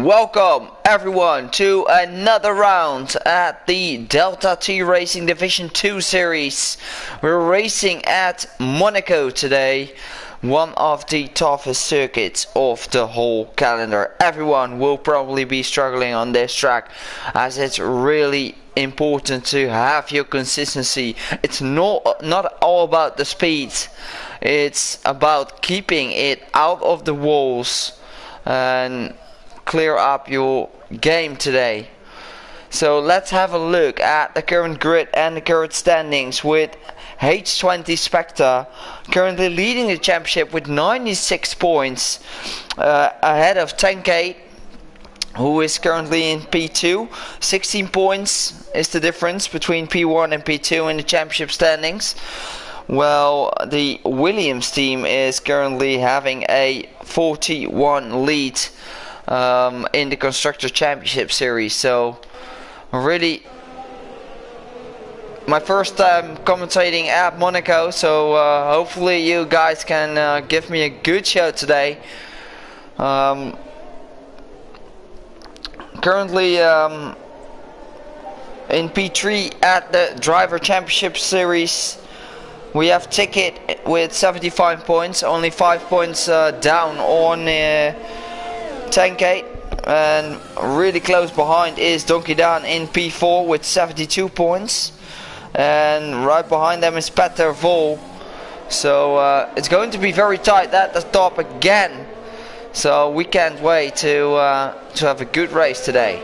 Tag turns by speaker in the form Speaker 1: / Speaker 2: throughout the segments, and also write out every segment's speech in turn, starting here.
Speaker 1: Welcome everyone to another round at the Delta T Racing Division 2 series. We're racing at Monaco today, one of the toughest circuits of the whole calendar. Everyone will probably be struggling on this track as it's really important to have your consistency. It's not all about the speed, it's about keeping it out of the walls and clear up your game today. So let's have a look at the current grid and the current standings, with H20 Spectre currently leading the championship with 96 points, ahead of 10K, who is currently in P2. 16 points is the difference between P1 and P2 in the championship standings. Well, the Williams team is currently having a 41 lead in the Constructor Championship Series. So really my first time commentating at Monaco, so hopefully you guys can give me a good show today. Currently in P3 at the Driver Championship Series, we have Ticket with 75 points, only 5 points down on 10K, and really close behind is Donkey Dan in P4 with 72 points, and right behind them is Peter Vol. So it's going to be very tight at the top again, so we can't wait to have a good race today.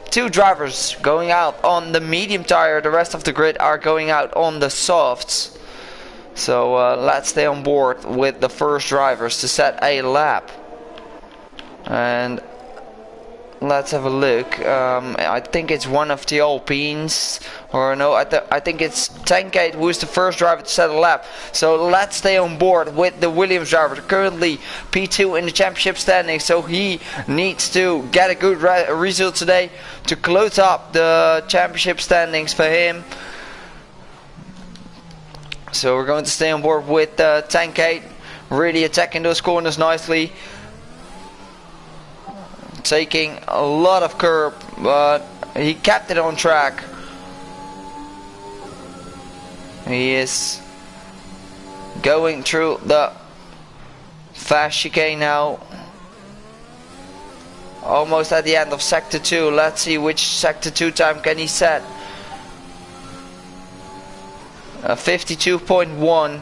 Speaker 1: Two drivers going out on the medium tire, the rest of the grid are going out on the softs. So let's stay on board with the first drivers to set a lap. And let's have a look. I think it's one of the Alpines, or no, I think it's 10K who is the first driver to set a lap. So let's stay on board with the Williams driver, currently P2 in the championship standing. So he needs to get a good result today to close up the championship standings for him. So we're going to stay on board with 10K, really attacking those corners nicely, taking a lot of curb, but he kept it on track. He is going through the fast chicane now, almost at the end of sector 2. Let's see which sector 2 time can he set. 52.1.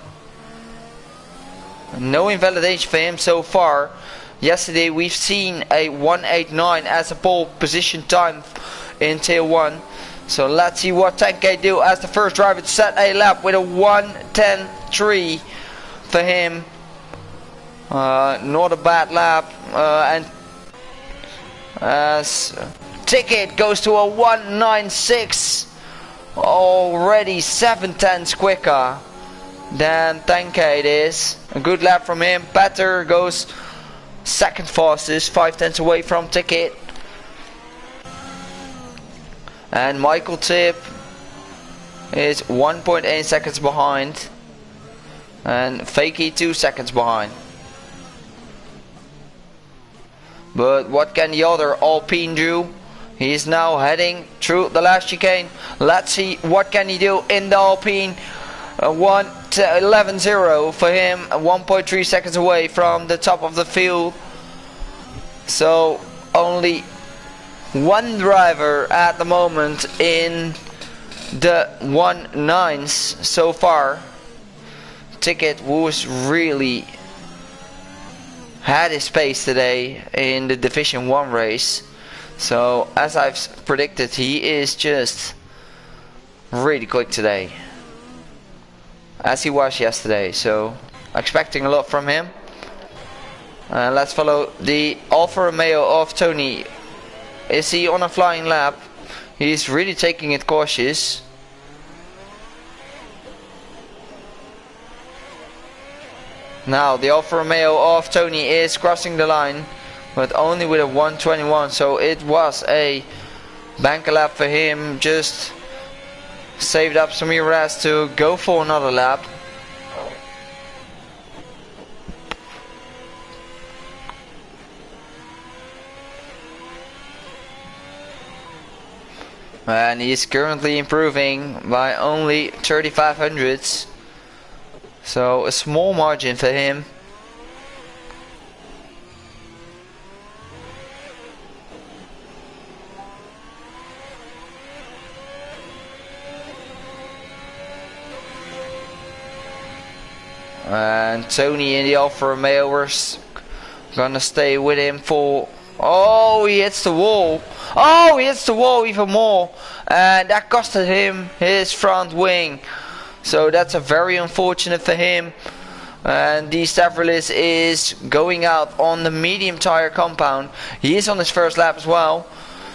Speaker 1: No invalidation for him so far. Yesterday we've seen a 189 as a pole position time in tier 1. So let's see what 10K do as the first driver to set a lap with a 1:10.3 for him. Not a bad lap. And as Ticket goes to a 1:96, already 7/10 quicker than 10K it is. A good lap from him. Petter goes second fastest, 5/10 away from Ticket. And Michael Tip is 1.8 seconds behind, and Fakey 2 seconds behind. But what can the other Alpine do? He is now heading through the last chicane. Let's see what can he do in the Alpine. 1:11.0 for him, 1.3 seconds away from the top of the field. So only one driver at the moment in the 1:9s so far. Ticket, who has really had his pace today in the Division 1 race. So as I've predicted, he is just really quick today, as he was yesterday. So expecting a lot from him. Let's follow the Alfa Romeo of Tony. Is he on a flying lap? He's really taking it cautious. Now the Alfa Romeo of Tony is crossing the line, but only with a 1:21. So it was a banker lap for him. Just saved up some rest to go for another lap. And he's currently improving by only 35 hundredths. So a small margin for him. And Tony in the Alfa Romeo, we're gonna stay with him for... Oh, he hits the wall. Oh, he hits the wall even more. And that costed him his front wing. So that's a very unfortunate for him. And the Stavrolis is going out on the medium tire compound. He is on his first lap as well.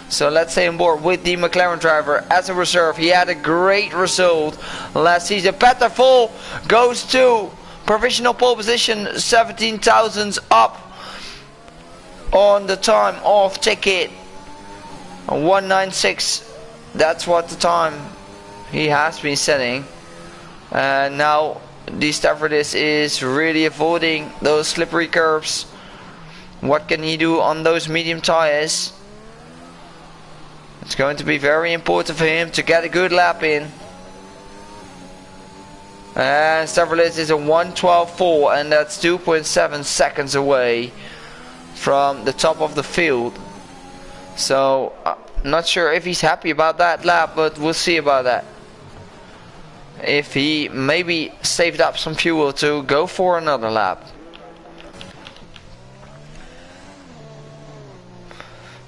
Speaker 1: So let's stay on board with the McLaren driver as a reserve. He had a great result last season. Peter Vol goes to provisional pole position, 17 thousandths up on the time of Ticket. 196. That's what the time he has been setting. And now the Stavridis is really avoiding those slippery curves. What can he do on those medium tires? It's going to be very important for him to get a good lap in. And Stavridis is a 1:12.4, and that's 2.7 seconds away from the top of the field. So not sure if he's happy about that lap, but we'll see about that. If he maybe saved up some fuel to go for another lap.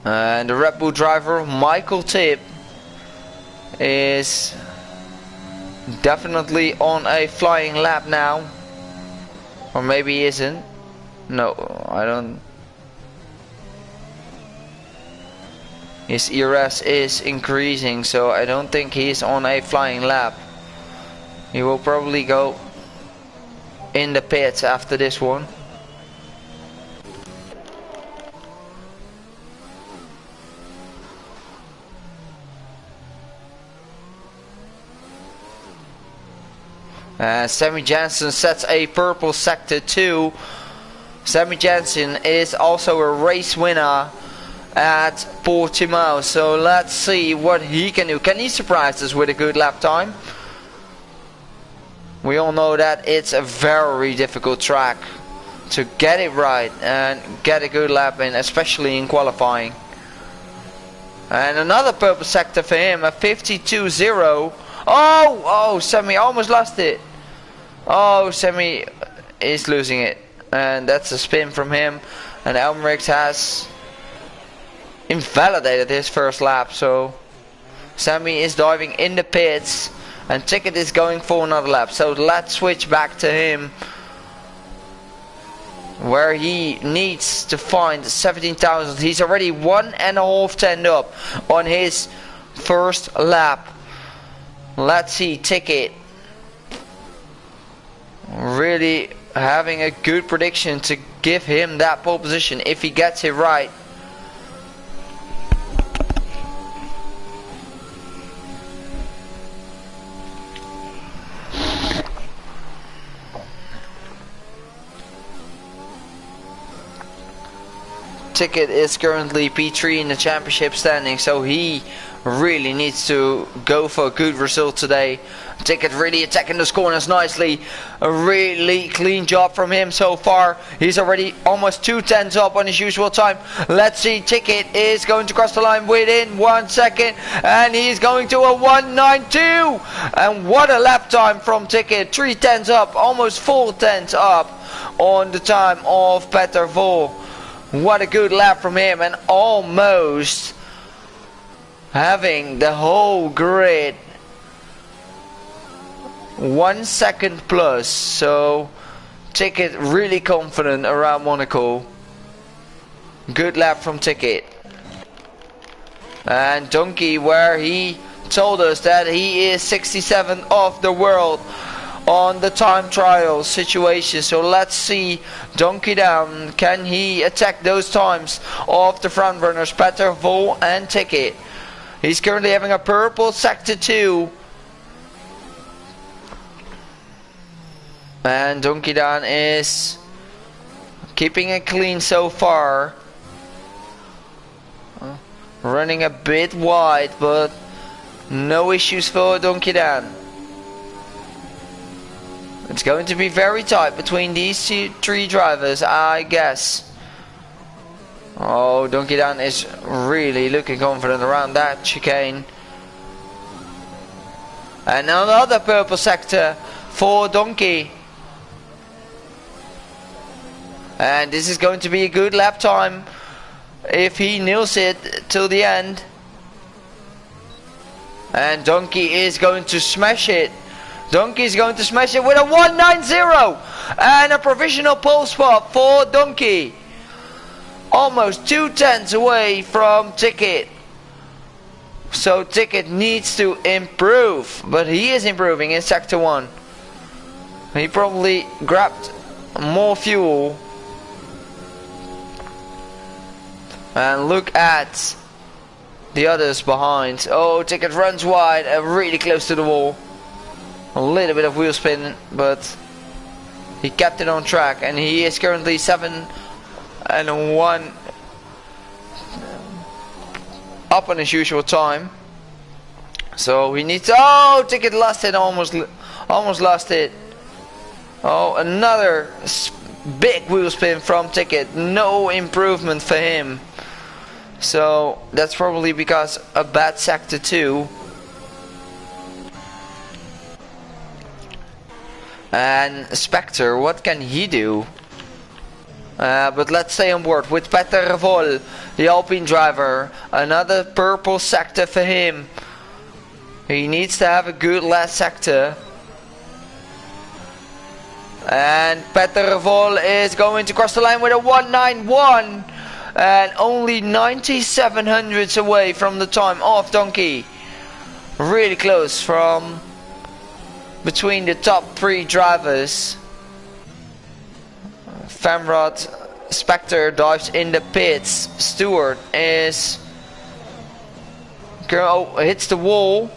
Speaker 1: And the Red Bull driver Michael Tipp is definitely on a flying lap now. Or maybe he isn't. No, I don't. His ERS is increasing, so I don't think he's on a flying lap. He will probably go in the pits after this one. Sammy Jansen sets a purple sector 2. Sammy Jansen is also a race winner at Portimao, so let's see what he can do. Can he surprise us with a good lap time? We all know that it's a very difficult track to get it right and get a good lap in, especially in qualifying. And another purple sector for him, a 52.0. Oh, Sammy almost lost it. Oh, Sammy is losing it. And that's a spin from him. And Elmerix has invalidated his first lap. So Sammy is diving in the pits. And Ticket is going for another lap. So let's switch back to him, where he needs to find 17,000. He's already 1.5 tenths up on his first lap. Let's see Ticket really having a good prediction to give him that pole position if he gets it right. Ticket is currently P3 in the championship standing, so he really needs to go for a good result today. Ticket really attacking those corners nicely. A really clean job from him so far. He's already almost 2 tenths up on his usual time. Let's see, Ticket is going to cross the line within 1 second, and he's going to a 1.92. And what a lap time from Ticket. 3 tenths up, almost 4 tenths up on the time of Peter Vol. What a good lap from him, and almost having the whole grid 1 second plus. So Ticket really confident around Monaco. Good lap from Ticket. And Donkey, where he told us that he is 67th of the world on the time trial situation. So let's see Donkey down. Can he attack those times of the front runners Peter Vol and Ticket? He's currently having a purple sector 2. And Donkey Down is keeping it clean so far. Running a bit wide, but No issues for Donkey Dan. It's going to be very tight between these three drivers, I guess. Oh, Donkey Dan is really looking confident around that chicane. And another purple sector for Donkey. And this is going to be a good lap time if he nails it till the end. And Donkey is going to smash it. Donkey is going to smash it with a 190 and a provisional pole spot for Donkey. Almost 2/10 away from Ticket. So Ticket needs to improve, but he is improving in sector 1. He probably grabbed more fuel. And look at the others behind. Oh, Ticket runs wide and really close to the wall. A little bit of wheel spin, but he kept it on track, and he is currently 7-1 up on his usual time. So he needs to, oh, Ticket lost it, almost lost it. Oh, another big wheel spin from Ticket. No improvement for him. So that's probably because a bad sector 2. And Spectre, what can he do? But let's stay on board with Peter Revol, the Alpine driver. Another purple sector for him. He needs to have a good last sector. And Peter Revol is going to cross the line with a 191. And only 97 hundredths away from the time of Donkey. Really close from between the top 3 drivers. Famrod, Spectre dives in the pits. Stewart is hits the wall.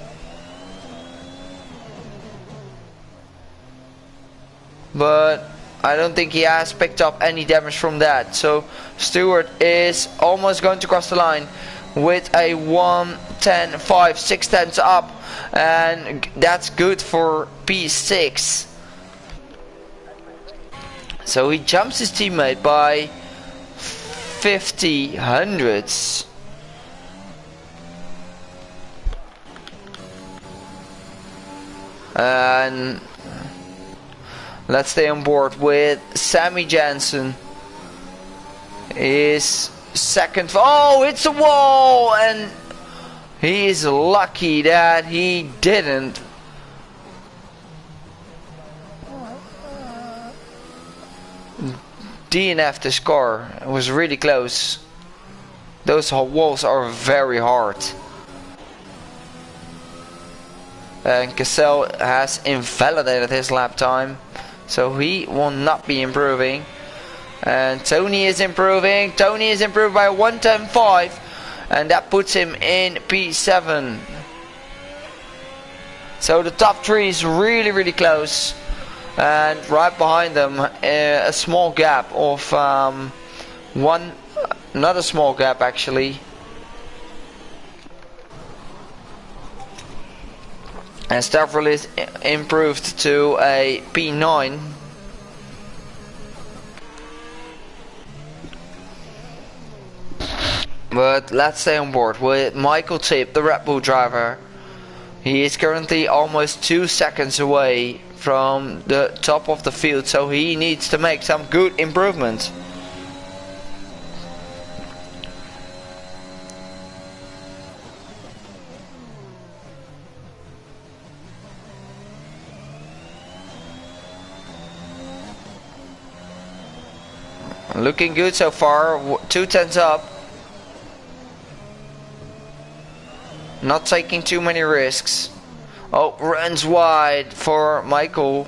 Speaker 1: But I don't think he has picked up any damage from that. So Stewart is almost going to cross the line with a 110.5, 6/10 up. And that's good for P6. So he jumps his teammate by 50 hundredths. And let's stay on board with Sammy Jansen. Is second. Oh, it's a wall, and he is lucky that he didn't. DNF the score. It was really close. Those walls are very hard. And Cassell has invalidated his lap time, so he will not be improving. And Tony is improving. Tony is improved by 110.5, and that puts him in P7. So the top 3 is really close, and right behind them a small gap of another small gap actually. And Stavros is improved to a P9. But let's stay on board with Michael Tip, the Red Bull driver. He is currently almost 2 seconds away from the top of the field, so he needs to make some good improvements. Looking good so far, 2/10 up. Not taking too many risks. Oh, runs wide for Michael.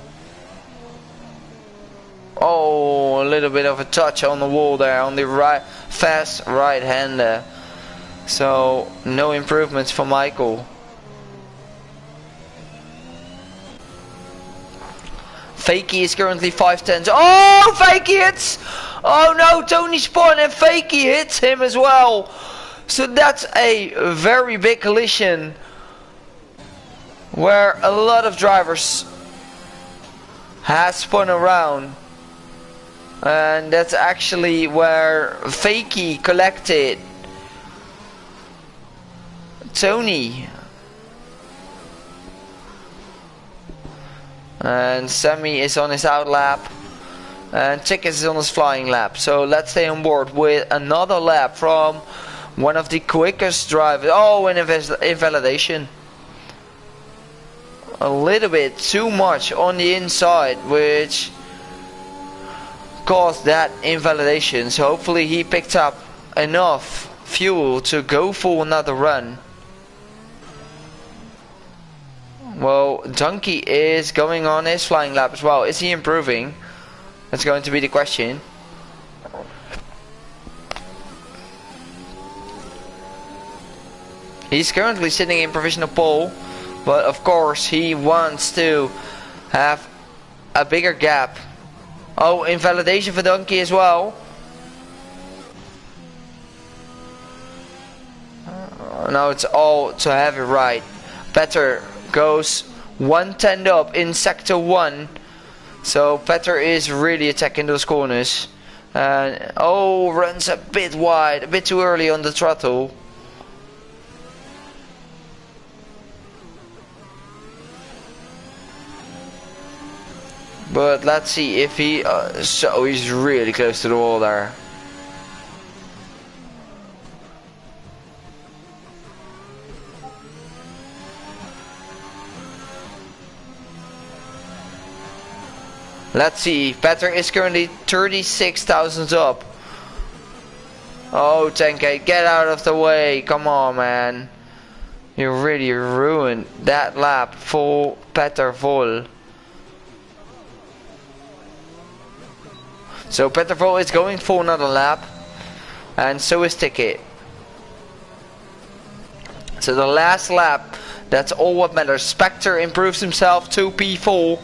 Speaker 1: Oh, a little bit of a touch on the wall there on the right, fast right hander. So no improvements for Michael. Fakey is currently 5/10. Oh, Fakey hits! Oh no, Tony spun and Fakey hits him as well. So that's a very big collision where a lot of drivers has spun around, and that's actually where Fakey collected Tony, and Sammy is on his out lap, and Ticket is on his flying lap. So let's stay on board with another lap from one of the quickest drivers. Oh, an invalidation. A little bit too much on the inside, which caused that invalidation. So hopefully he picked up enough fuel to go for another run. Well, Donkey is going on his flying lap as well. Is he improving? That's going to be the question. He's currently sitting in provisional pole, but of course he wants to have a bigger gap. Oh, invalidation for Donkey as well. Now it's all to have it right. Petter goes 110 up in sector 1. So Petter is really attacking those corners. And oh, runs a bit wide, a bit too early on the throttle. But let's see if he... so he's really close to the wall there. Let's see, Petter is currently 36,000 up. Oh, 10k, get out of the way. Come on, man. You really ruined that lap for Petter Vol. So Petter Vol is going for another lap, and so is Ticket. So the last lap, that's all what matters. Spectre improves himself to P4,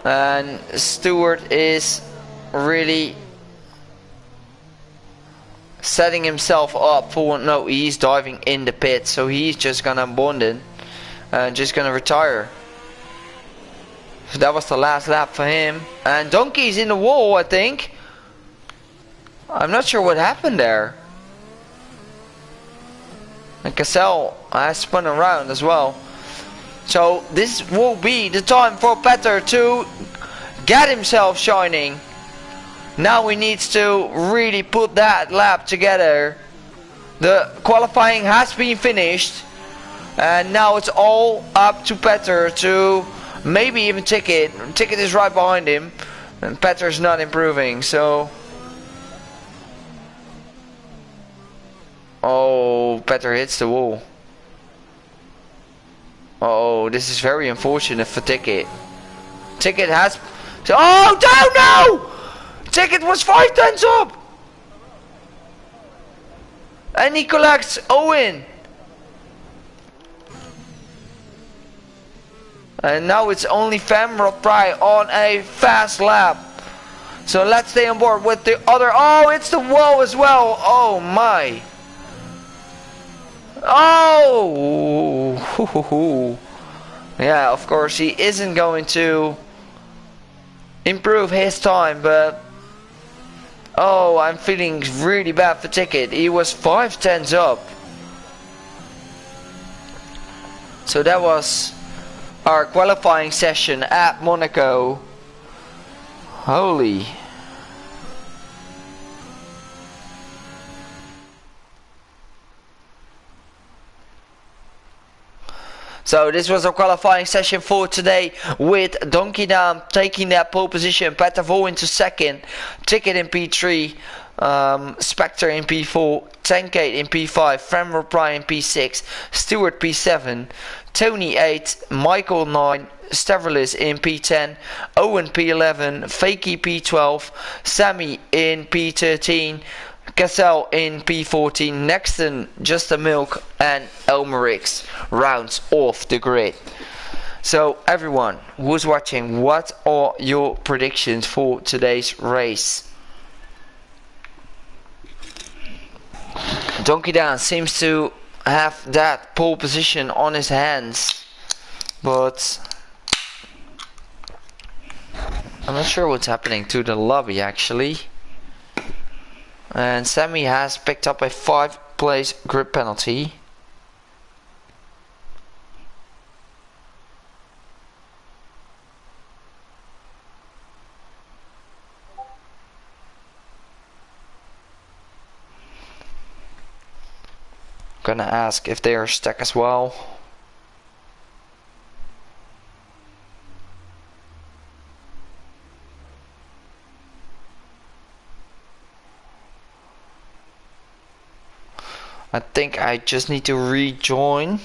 Speaker 1: and Stewart is really setting himself up for... no, he's diving in the pit, so he's just gonna abandon and just gonna retire. So that was the last lap for him. And Donkey's in the wall, I think. I'm not sure what happened there. And Cassell has spun around as well. So this will be the time for Petter to get himself shining. Now he needs to really put that lap together. The qualifying has been finished. And now it's all up to Petter to... maybe even Ticket. Ticket is right behind him. And Petter's not improving, so... oh, Petter hits the wall. Oh, this is very unfortunate for Ticket. Ticket has... oh, down now! Ticket was 5 tenths up! And he collects Owen. And now it's only Femra Pry on a fast lap. So let's stay on board with the other... oh, it's the wall as well. Oh my. Oh. Yeah, of course he isn't going to improve his time, but... oh, I'm feeling really bad for Ticket. He was 5 tenths up. So that was our qualifying session at Monaco. Holy. So this was our qualifying session for today, with Donkey Down taking that pole position, Petter Vol into second, Ticket in P3, Spectre in P4, Tankate in P5, Femra Pry in P6, Stewart P7, Tony 8, Michael 9, Stavrolis in P10, Owen P11, Fakey P12, Sammy in P13, Cassell in P14, Nexton, Just a Milk, and Elmerix rounds off the grid. So everyone who's watching, what are your predictions for today's race? Donkey Down seems to have that pole position on his hands, but I'm not sure what's happening to the lobby actually. And Sammy has picked up a 5-place grid penalty. Gonna ask if they are stuck as well. I think I just need to rejoin.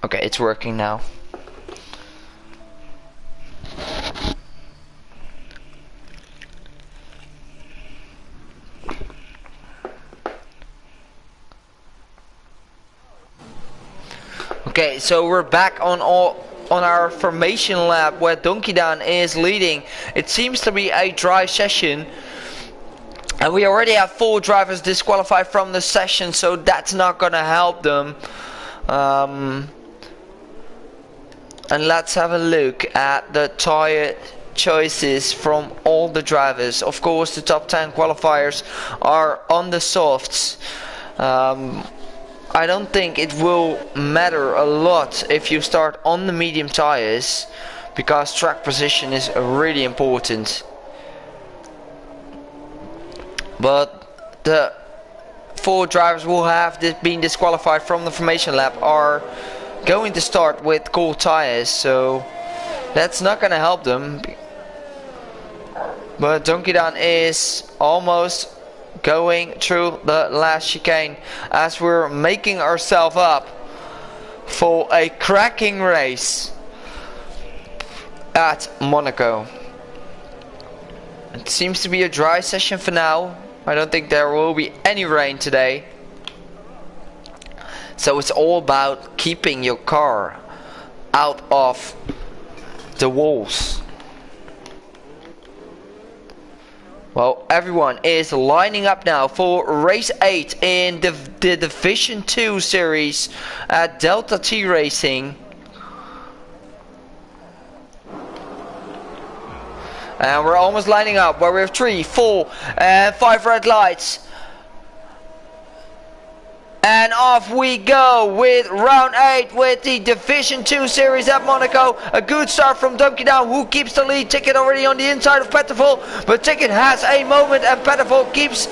Speaker 1: Okay, it's working now. Okay, so we're back on our formation lap where Donkey Dan is leading. It seems to be a dry session, and we already have 4 drivers disqualified from the session, so that's not gonna help them. And let's have a look at the tire choices from all the drivers. Of course, the top 10 qualifiers are on the softs. I don't think it will matter a lot if you start on the medium tires, because track position is really important. But the 4 drivers who have been disqualified from the formation lap are going to start with cold tires, so that's not going to help them. But Donkey Dan is almost going through the last chicane as we're making ourselves up for a cracking race at Monaco. It seems to be a dry session for now. I don't think there will be any rain today, so it's all about keeping your car out of the walls. Well, everyone is lining up now for race 8 in the Division 2 series at Delta T Racing. And we're almost lining up where we have 3, 4 and 5 red lights. And off we go with round 8 with the Division 2 series at Monaco. A good start from Donkey Dan, who keeps the lead. Ticket already on the inside of Petterful, but Ticket has a moment and Petterful keeps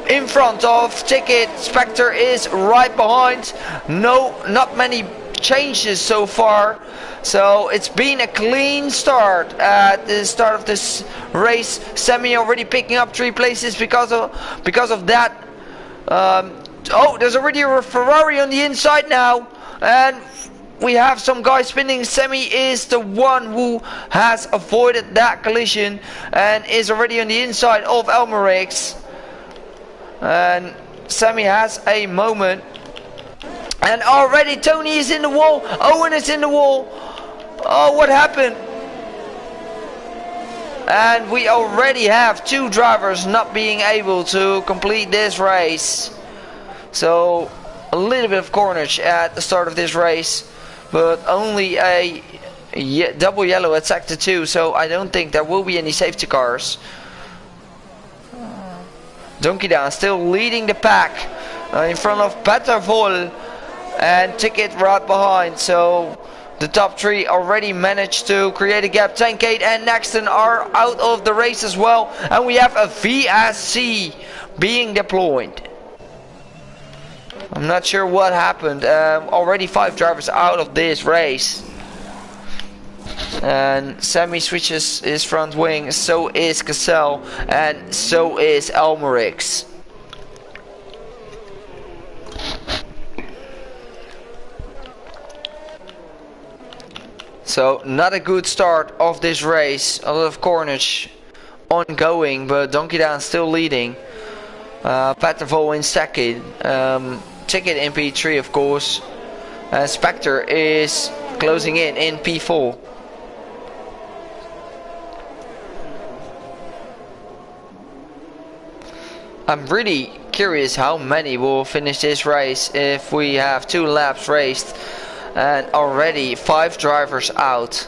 Speaker 1: in front of Ticket. Spectre is right behind. Not many changes so far. So it's been a clean start at the start of this race. Sammy already picking up 3 places because of that. Oh, there's already a Ferrari on the inside now, and we have some guys spinning. Sammy is the one who has avoided that collision and is already on the inside of Elmerix. And Sammy has a moment, and already Tony is in the wall. Owen is in the wall. Oh, what happened? And we already have 2 drivers not being able to complete this race. So a little bit of carnage at the start of this race, but only a double yellow at sector 2, so I don't think there will be any safety cars. Donkey Dan still leading the pack in front of Petterful and Ticket right behind, so the top 3 already managed to create a gap. Tankade and Nexton are out of the race as well, and we have a VSC being deployed. I'm not sure what happened. Already 5 drivers out of this race. And Sammy switches his front wing, so is Cassell, and so is Elmerix. So not a good start of this race. A lot of carnage ongoing, but Donkey Dan still leading. Petterful in second. Ticket in P3, of course. Spectre is closing in P4. I'm really curious how many will finish this race if we have 2 laps raced and already 5 drivers out.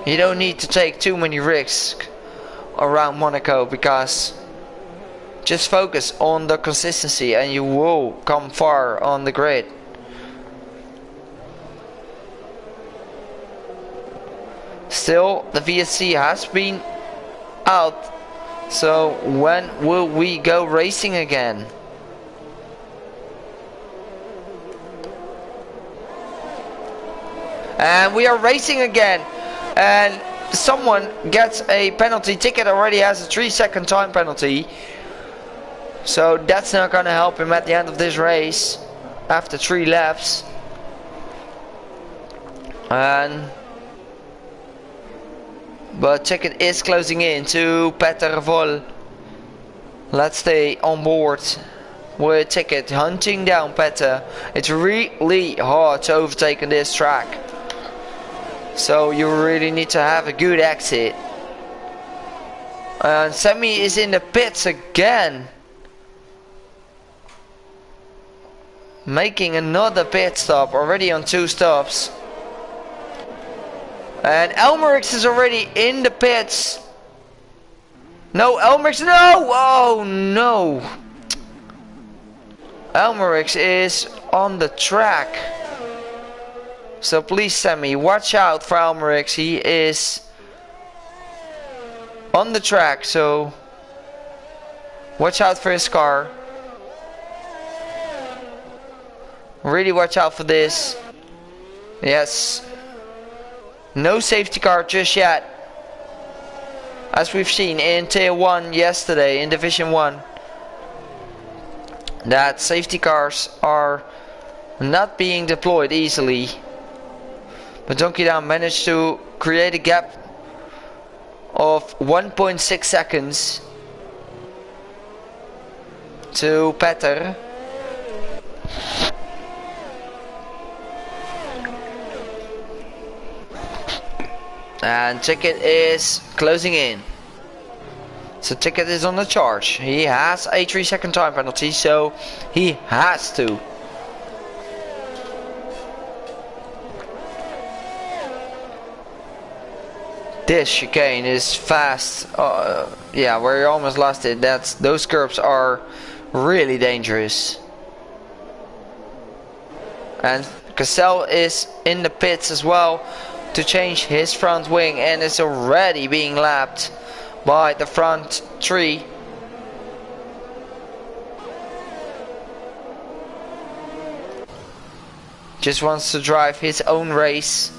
Speaker 1: You don't need to take too many risks around Monaco, because just focus on the consistency and you will come far on the grid. Still, the VSC has been out, so when will we go racing again? And we are racing again, and someone gets a penalty ticket, already has a 3-second time penalty, so that's not gonna help him at the end of this race after 3 laps. But ticket is closing in to Peter Vol. Let's stay on board with ticket, hunting down Peter. It's really hard to overtake on this track, so you really need to have a good exit. And Sammy is in the pits again, making another pit stop, already on 2 stops. And Elmerix is already in the pits. No, Elmerix, no! Oh no! Elmerix is on the track. So please, Sammy, watch out for Elmerix. He is on the track, so watch out for his car. Really watch out for this. Yes. No safety car just yet, as we've seen in Tier 1 yesterday in Division 1, that safety cars are not being deployed easily. But Donkey Down managed to create a gap of 1.6 seconds to Petter. And Ticket is closing in. So Ticket is on the charge. He has a 3-second time penalty, so he has to. This chicane is fast. Yeah, where you almost lost it. Those curbs are really dangerous. And Cassell is in the pits as well to change his front wing, and is already being lapped by the front 3. Just wants to drive his own race.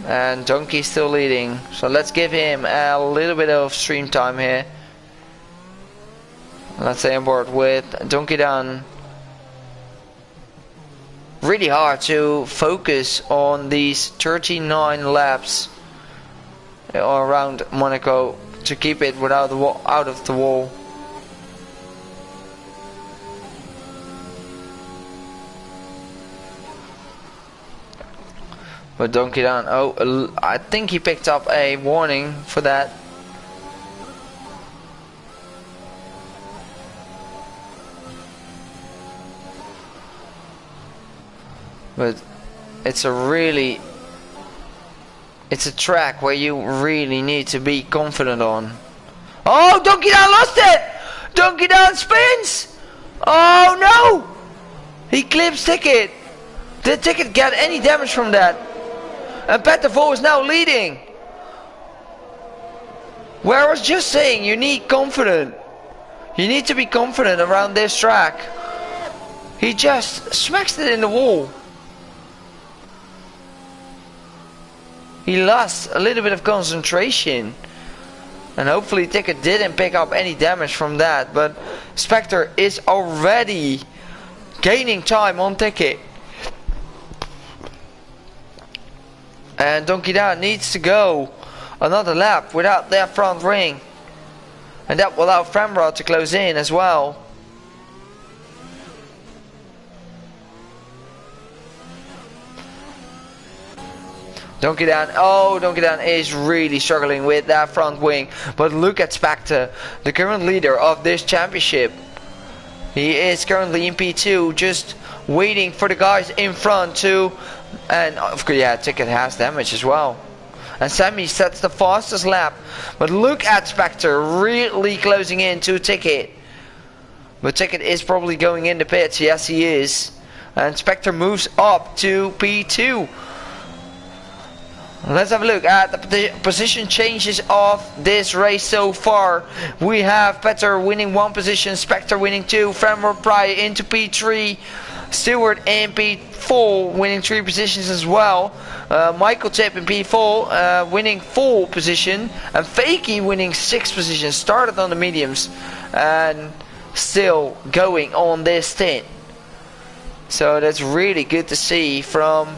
Speaker 1: And Donkey's still leading, so let's give him a little bit of stream time here. Let's stay on board with Donkey Down. Really hard to focus on these 39 laps around Monaco to keep it without the wall, out of the wall. But Donkey Down, oh, I think he picked up a warning for that. But it's a track where you really need to be confident on. Oh, Donkey Down lost it! Donkey Down spins! Oh no! He clips Ticket. Did Ticket get any damage from that? And Pettervol is now leading. Where I was just saying, you need confidence. You need to be confident around this track. He just smacks it in the wall. He lost a little bit of concentration, and hopefully Ticket didn't pick up any damage from that, but Spectre is already gaining time on Ticket. And Donkey Down needs to go another lap without their front ring, and that will allow Framrod to close in as well. Donkey Down, oh, Donkey Down is really struggling with that front wing. But look at Spectre, the current leader of this championship. He is currently in P2, just waiting for the guys in front to... And of course, yeah, Ticket has damage as well. And Sammy sets the fastest lap. But look at Spectre really closing in to Ticket. But Ticket is probably going in the pits, yes he is. And Spectre moves up to P2. Let's have a look at the position changes of this race so far. We have Petter winning 1 position, Spectre winning 2, Fremont Pryor into P3, Stewart in P4 winning 3 positions as well. Michael Tip in P4 winning 4 position, and Fakey winning 6 positions. Started on the mediums and still going on this stint. So that's really good to see from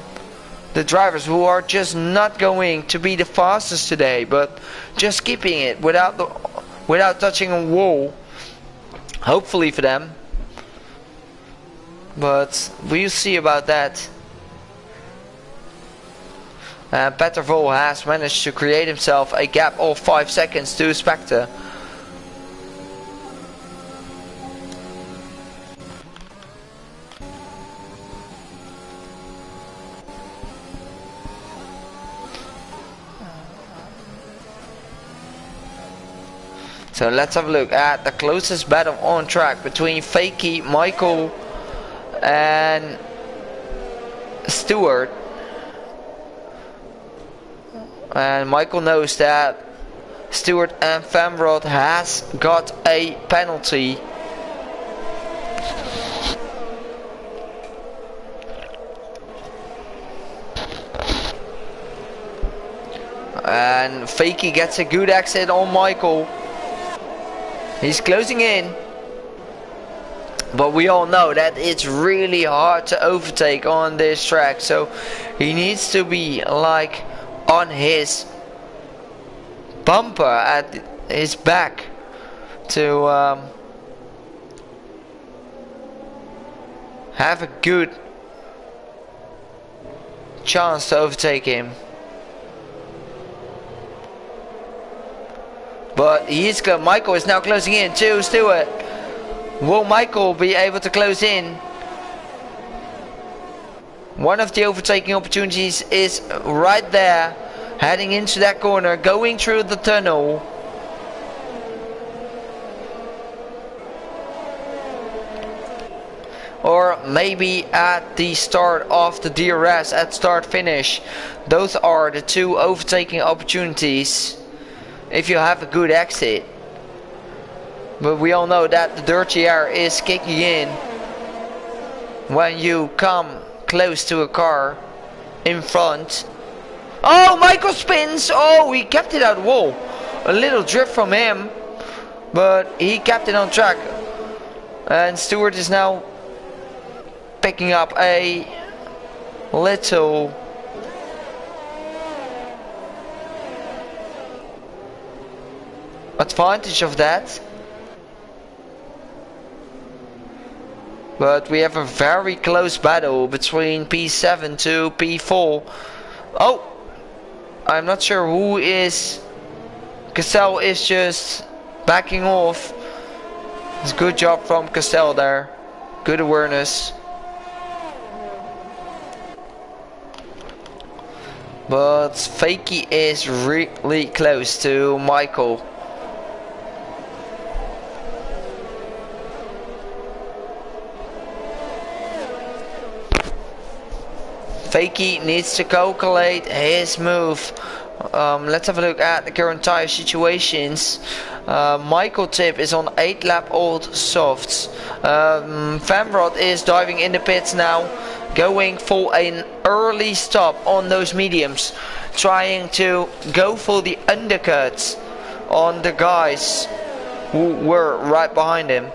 Speaker 1: the drivers who are just not going to be the fastest today, but just keeping it without touching a wall. Hopefully for them, but we'll see about that. Petter Vol has managed to create himself a gap of 5 seconds to Spectre. So let's have a look at the closest battle on track between Fakey, Michael and Stewart. And Michael knows that Stewart and Famrod has got a penalty. And Fakey gets a good exit on Michael. He's closing in, but we all know that it's really hard to overtake on this track, so he needs to be like on his bumper at his back to have a good chance to overtake him. But Michael is now closing in to Stewart. Will Michael be able to close in? One of the overtaking opportunities is right there, heading into that corner, going through the tunnel. Or maybe at the start of the DRS, at start finish. Those are the 2 overtaking opportunities if you have a good exit. But we all know that the dirty air is kicking in when you come close to a car in front. Oh, Michael spins. Oh, he kept it out wall. A little drift from him, but he kept it on track. And Stewart is now picking up a little advantage of that. But we have a very close battle between P7 to P4. Oh, I'm not sure who is. Castell is just backing off. It's a good job from Castell there. Good awareness. But Fakey is really close to Michael. Fakey needs to calculate his move. Let's have a look at the current tire situations. Michael Tip is on 8 lap old softs. Famrod is diving in the pits now, going for an early stop on those mediums, trying to go for the undercuts on the guys who were right behind him.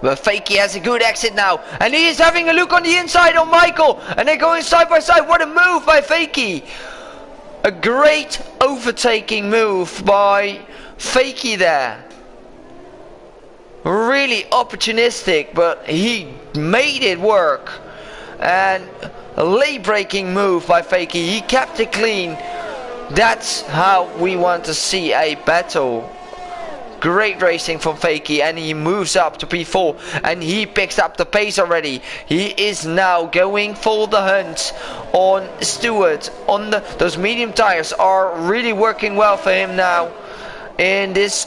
Speaker 1: But Fakey has a good exit now, and he is having a look on the inside on Michael, and they're going side by side. What a move by Fakey! A great overtaking move by Fakey there. really opportunistic, but he made it work. And a late braking move by Fakey. He kept it clean. That's how we want to see a battle. Great racing from Fakey, and he moves up to P4 and he picks up the pace already. He is now going for the hunt on Stewart. On those medium tires are really working well for him now in this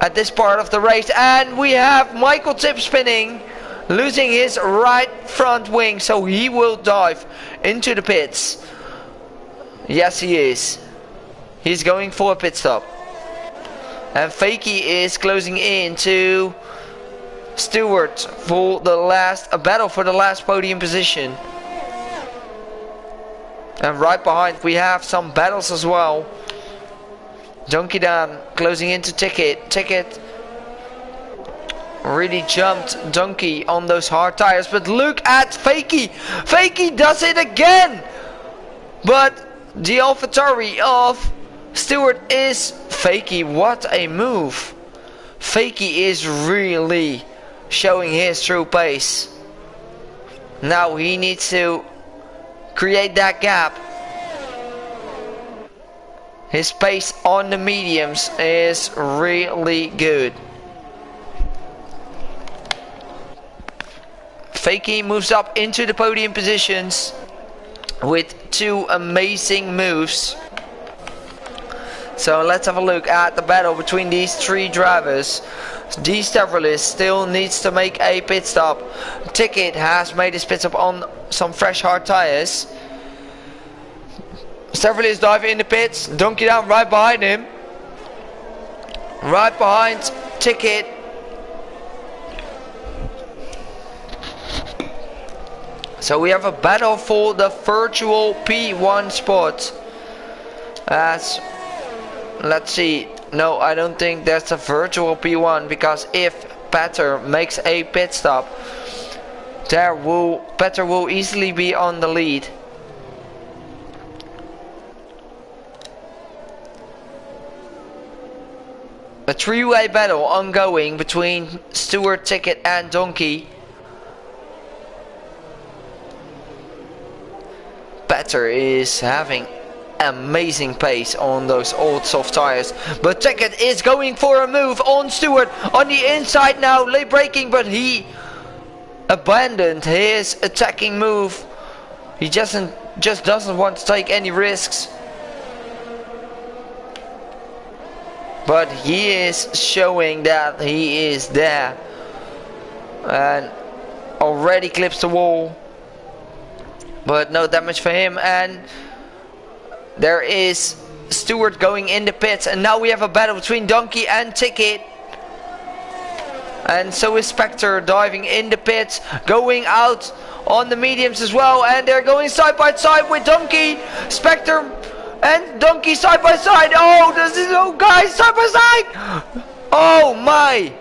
Speaker 1: at this part of the race. And we have Michael Tip spinning, losing his right front wing, so he will dive into the pits. Yes, he is. He's going for a pit stop. And Fakey is closing in to Stewart for the last battle for the last podium position. And right behind we have some battles as well. Donkey down, closing into Ticket. Ticket really jumped Donkey on those hard tires, but look at Fakey. Fakey does it again. But the AlphaTauri of Stewart is Fakey. What a move. Fakey is really showing his true pace. Now he needs to create that gap. His pace on the mediums is really good. Fakey moves up into the podium positions with two amazing moves. So let's have a look at the battle between these three drivers. DTR still needs to make a pit stop. Ticket has made his pit stop on some fresh hard tires. Sterling is diving in the pits. Donkey down right behind him. Right behind Ticket. So we have a battle for the virtual P1 spot. Let's see. No, I don't think that's a virtual P1, because if Petter makes a pit stop, Petter will easily be on the lead. A three-way battle ongoing between Stewart, Ticket and Donkey. Petter is having amazing pace on those old soft tires, but Ticket is going for a move on Stewart on the inside now, late braking, but he abandoned his attacking move. He just doesn't want to take any risks. But he is showing that he is there and already clips the wall, but no damage for him. And there is Stewart going in the pits, and now we have a battle between Donkey and Ticket. And so is Spectre diving in the pits, going out on the mediums as well, and they're going side by side with Donkey. Spectre and Donkey side by side. Oh, this is, oh guys, side by side. Oh my.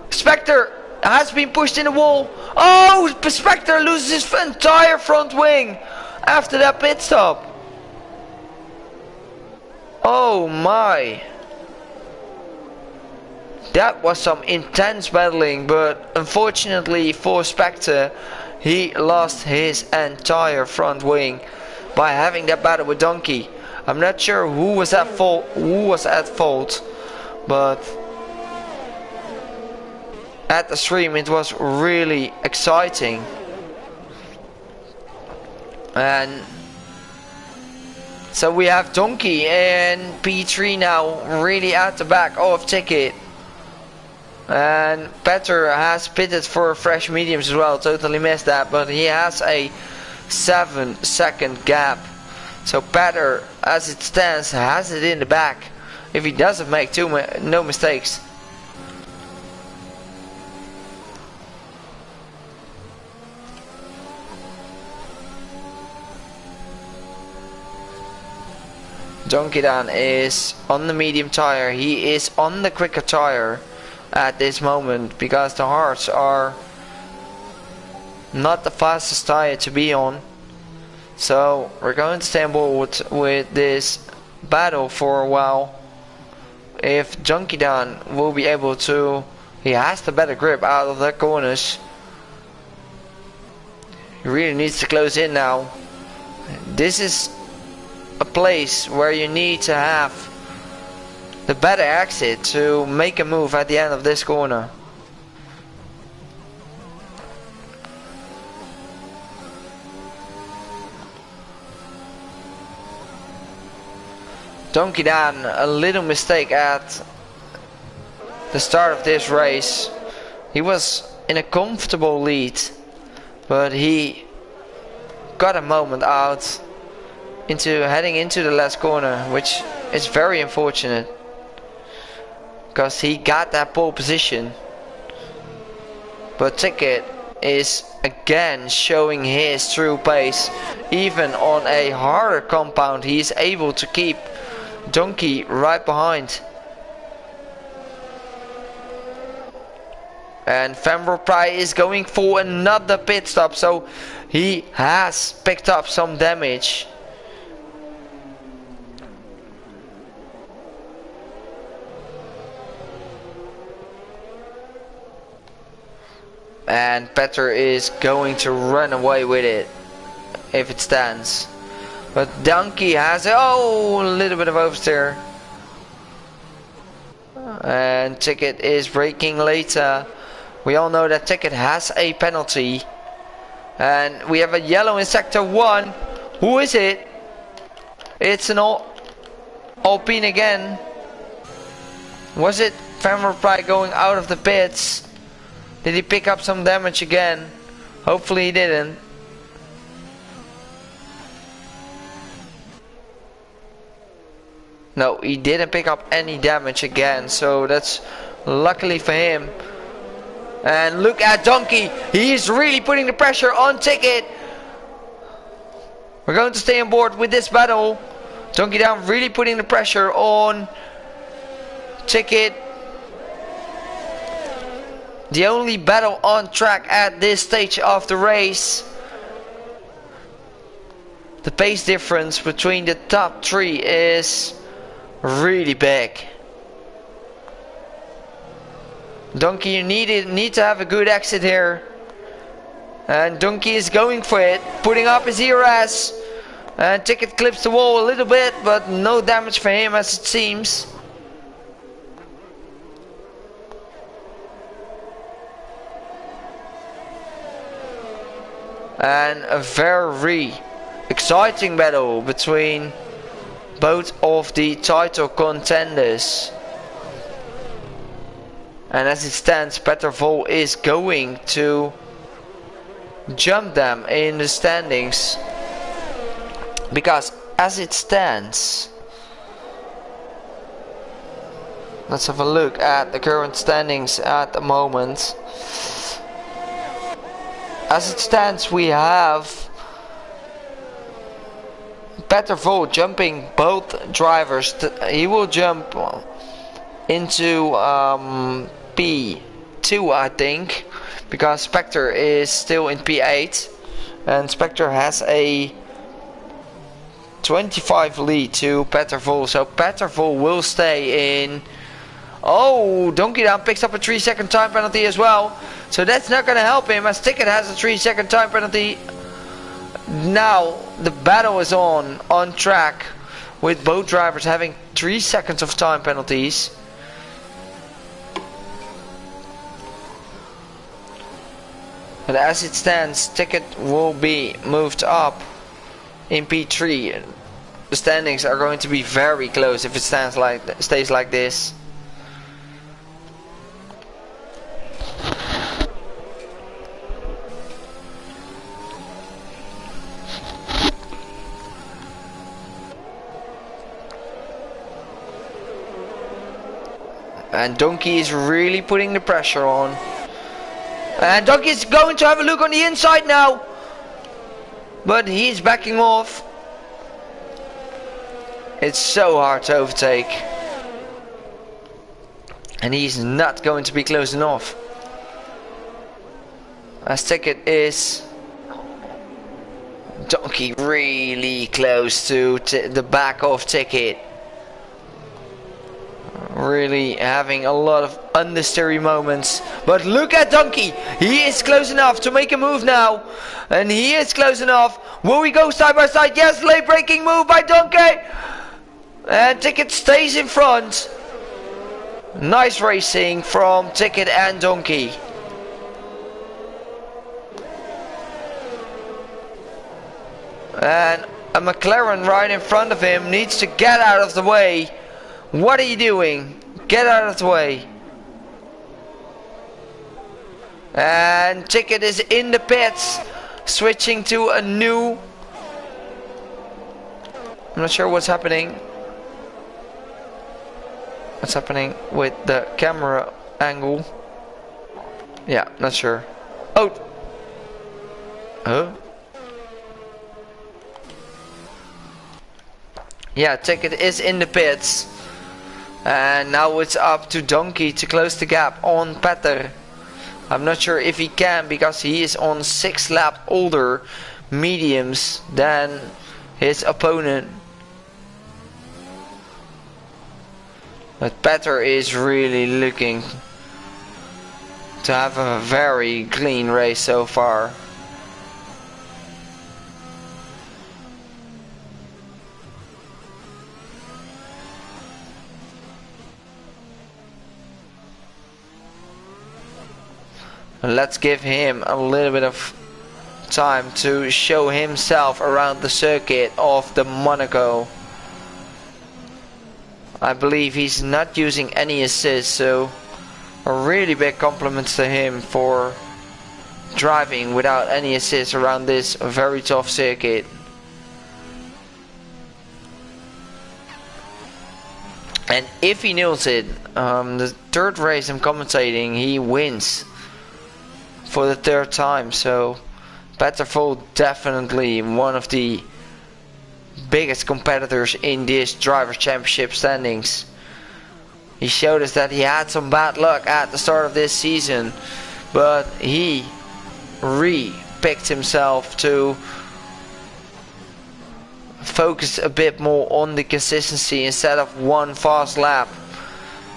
Speaker 1: Spectre has been pushed in the wall. Oh, Spectre loses his entire front wing after that pit stop. Oh my. That was some intense battling, but unfortunately for Spectre, he lost his entire front wing by having that battle with Donkey. I'm not sure who was at fault, but at the stream it was really exciting. And so we have Donkey and P3 now really at the back of Ticket. And Petter has pitted for fresh mediums as well, totally missed that, but he has a 7-second gap. So Petter, as it stands, has it in the back if he doesn't make no mistakes. Donkidan is on the medium tire. He is on the quicker tire at this moment because the hards are not the fastest tire to be on. So we're going to stay on board with this battle for a while. if Donkey Dan will be able to. He has the better grip out of the corners. He really needs to close in now. This is a place where you need to have the better exit to make a move at the end of this corner. Donkey Dan, a little mistake at the start of this race. He was in a comfortable lead, but he got a moment out into heading into the last corner, which is very unfortunate because he got that pole position. But Ticket is again showing his true pace. Even on a harder compound, he is able to keep Donkey right behind. And Van Prij is going for another pit stop, so he has picked up some damage. And Petter is going to run away with it if it stands. But Donkey has a little bit of oversteer. And Ticket is braking later. We all know that Ticket has a penalty. And we have a yellow in sector 1. Who is it? It's an Alpine again. Was it Van Prij going out of the pits? Did he pick up some damage again? Hopefully he didn't. No, he didn't pick up any damage again, so that's luckily for him. And look at Donkey, he's really putting the pressure on Ticket. We're going to stay on board with this battle. Donkey down, really putting the pressure on Ticket. The only battle on track at this stage of the race. The pace difference between the top 3 is really big. Donkey, you need to have a good exit here. And Donkey is going for it, putting up his ERS. And Ticket clips the wall a little bit, but no damage for him as it seems. And a very exciting battle between both of the title contenders. And as it stands, Petter Vol is going to jump them in the standings. Because as it stands, let's have a look at the current standings at the moment. As it stands, we have Petter Vol jumping both drivers. He will jump into P2, I think, because Spectre is still in P8, and Spectre has a 25 lead to Petter Vol, so Petter Vol will stay in. Oh, Donkey Down picks up a 3-second time penalty as well, so that's not going to help him as Ticket has a 3-second time penalty. Now the battle is on track with both drivers having 3 seconds of time penalties. But as it stands, Ticket will be moved up in P3. The standings are going to be very close if it stays like this. And Donkey is really putting the pressure on. And Donkey is going to have a look on the inside now. But he's backing off. It's so hard to overtake. And he's not going to be close enough. As Ticket is... Donkey really close to the back of Ticket. really having a lot of unnecessary moments. But look at Donkey. He is close enough to make a move now. And he is close enough. Will we go side by side? Yes, late breaking move by Donkey. And Ticket stays in front. Nice racing from Ticket and Donkey. And a McLaren right in front of him needs to get out of the way. What are you doing? Get out of the way. And Ticket is in the pits, switching to a new... I'm not sure what's happening. What's happening with the camera angle? Yeah, not sure. Oh! Huh? Yeah, Ticket is in the pits. And now it's up to Donkey to close the gap on Petter. I'm not sure if he can, because he is on 6 laps older mediums than his opponent. But Petter is really looking to have a very clean race so far. Let's give him a little bit of time to show himself around the circuit of the Monaco. I believe he's not using any assist, so a really big compliment to him for driving without any assist around this very tough circuit. And if he nails it, the third race I'm commentating, he wins for the third time. So Petter definitely one of the biggest competitors in this Drivers' Championship standings. He showed us that he had some bad luck at the start of this season, but he re-picked himself to focus a bit more on the consistency instead of one fast lap.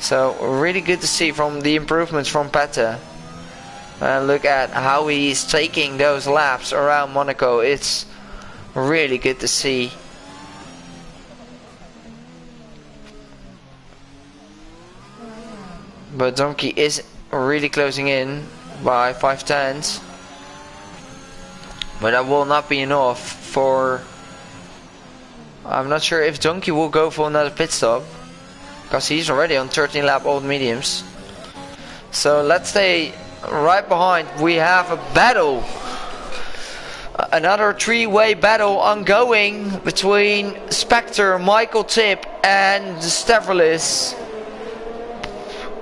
Speaker 1: So really good to see from the improvements from Petter. And look at how he's taking those laps around Monaco. It's really good to see. But Donkey is really closing in by 5/10. But that will not be enough for... I'm not sure if Donkey will go for another pit stop, because he's already on 13 lap old mediums. So let's stay right behind. We have a battle, another three-way battle ongoing between Spectre, Michael Tip and Stavrolis.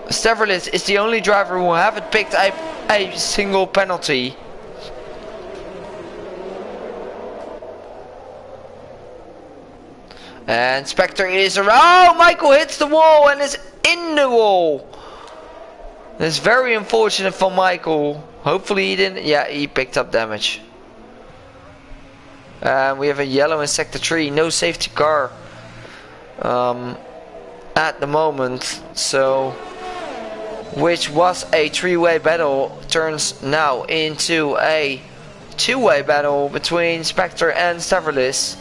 Speaker 1: Stavrolis is the only driver who haven't picked a single penalty. And Spectre is around. Oh, Michael hits the wall and is in the wall. That's very unfortunate for Michael. Hopefully he didn't. Yeah, he picked up damage. We have a yellow in sector 3. No safety car at the moment. So, which was a three-way battle, turns now into a two-way battle between Spectre and Stavrolis.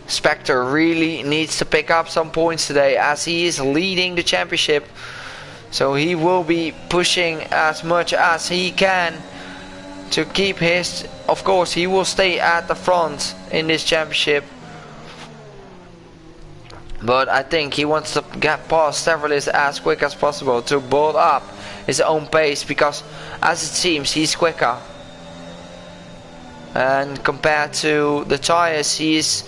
Speaker 1: Spectre really needs to pick up some points today, as he is leading the championship. So he will be pushing as much as he can to keep his... Of course, he will stay at the front in this championship. But I think he wants to get past Stavrolis as quick as possible to build up his own pace, because as it seems he's quicker. And compared to the tires, he's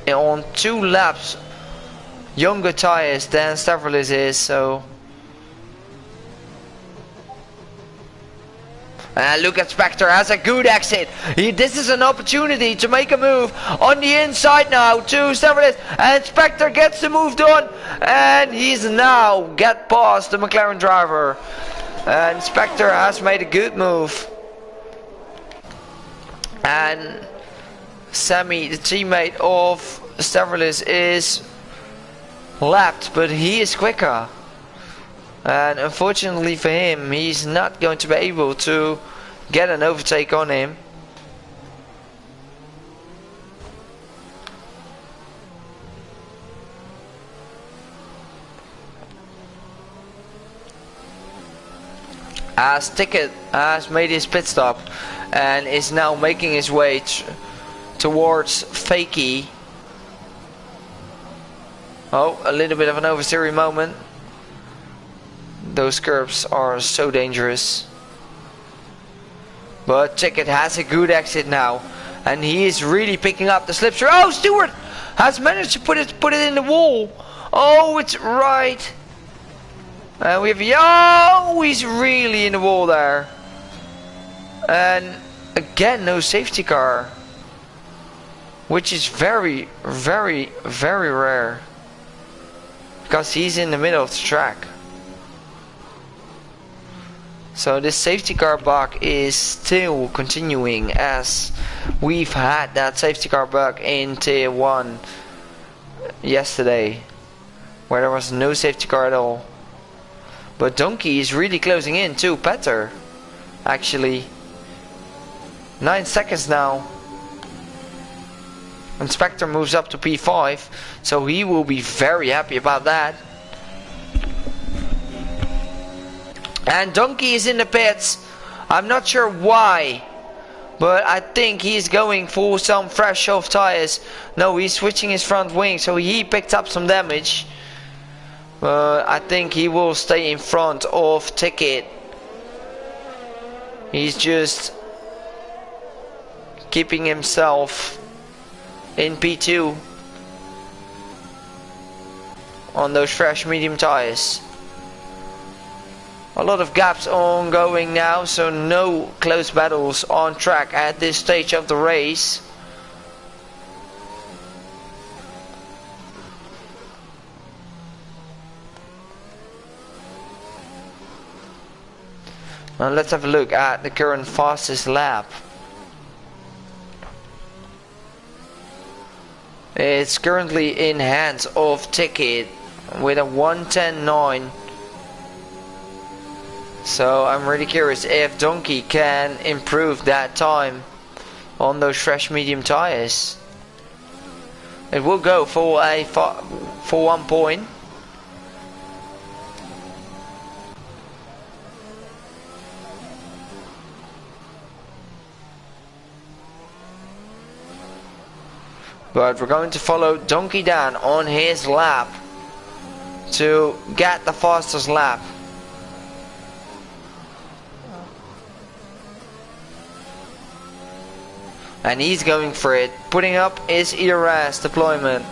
Speaker 1: on 2 laps younger tires than Stavrolis is, so... And look at Spectre, has a good exit. This is an opportunity to make a move on the inside now to Stavrolis, and Spectre gets the move done, and he's now get past the McLaren driver. And Spectre has made a good move. And Sammy, the teammate of Stavrolis, is lapped, but he is quicker. And unfortunately for him, he's not going to be able to get an overtake on him. As Ticket has made his pit stop and is now making his way towards Fakey. Oh, a little bit of an oversteering moment. Those curbs are so dangerous. But Ticket has a good exit now. And he is really picking up the slipstream. Oh, Stewart has managed to put it in the wall. Oh, it's right. And we have, yo, he's really in the wall there. And again, no safety car. Which is very, very, very rare. Because he's in the middle of the track. So this safety car bug is still continuing, as we've had that safety car bug in Tier 1 yesterday, where there was no safety car at all. But Donkey is really closing in too, Petter. Actually. 9 seconds now. And Spectre moves up to P5, so he will be very happy about that. And Donkey is in the pits. I'm not sure why, but I think he's going for some fresh soft tires. No, he's switching his front wing, so he picked up some damage. But I think he will stay in front of Ticket. He's just keeping himself in P2 on those fresh medium tires. A lot of gaps ongoing now, so no close battles on track at this stage of the race. Now let's have a look at the current fastest lap. It's currently in hands of Ticket with a 1:10.9. So I'm really curious if Donkey can improve that time on those fresh medium tires. It will go for 1 point. But we're going to follow Donkey down on his lap to get the fastest lap. And he's going for it, putting up his ERS deployment.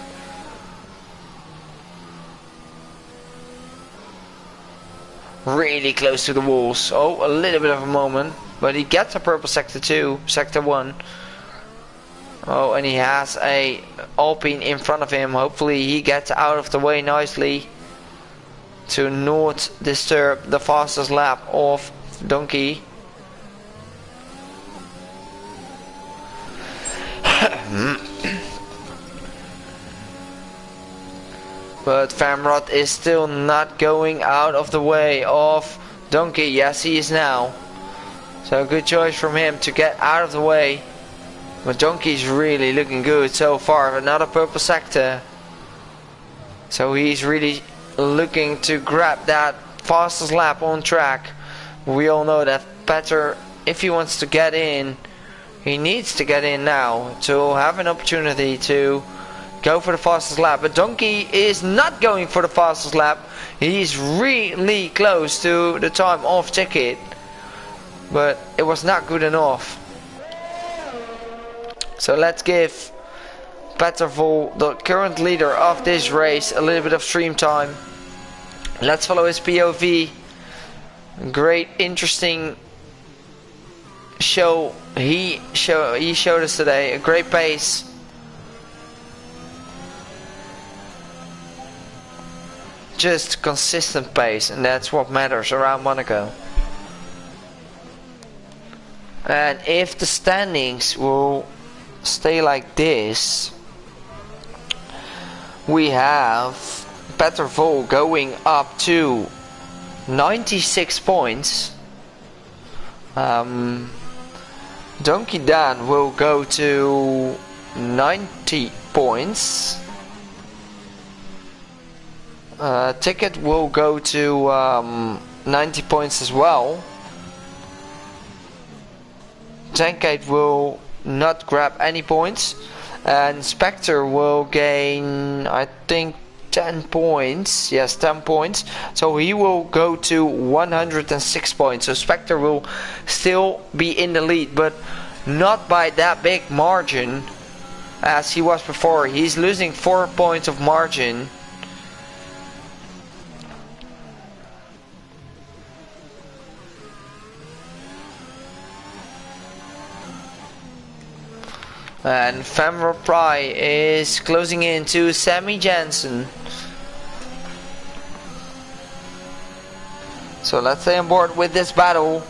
Speaker 1: Really close to the walls. Oh, a little bit of a moment. But he gets a purple sector 2, sector 1. Oh, and he has a Alpine in front of him. Hopefully he gets out of the way nicely to not disturb the fastest lap of Donkey. But Famrod is still not going out of the way of Donkey. Yes, he is now. So good choice from him to get out of the way. But Donkey's really looking good so far. Another purple sector. So he's really looking to grab that fastest lap on track. We all know that Petter, if he wants to get in, he needs to get in now to have an opportunity to go for the fastest lap. But Donkey is not going for the fastest lap. He's really close to the time of Ticket. But it was not good enough. So let's give Pettervol, the current leader of this race, a little bit of stream time. Let's follow his POV. Great, interesting show he showed us today. A great pace. Just consistent pace, and that's what matters around Monaco. And if the standings will stay like this, we have Peter Vol going up to 96 points. Donkey Dan will go to 90 points. Ticket will go to 90 points as well. Tankade will not grab any points, and Spectre will gain, I think, 10 points. Yes, 10 points. So he will go to 106 points. So Spectre will still be in the lead, but not by that big margin as he was before. He's losing 4 points of margin. And Femra Pry is closing in to Sammy Jansen. So let's stay on board with this battle.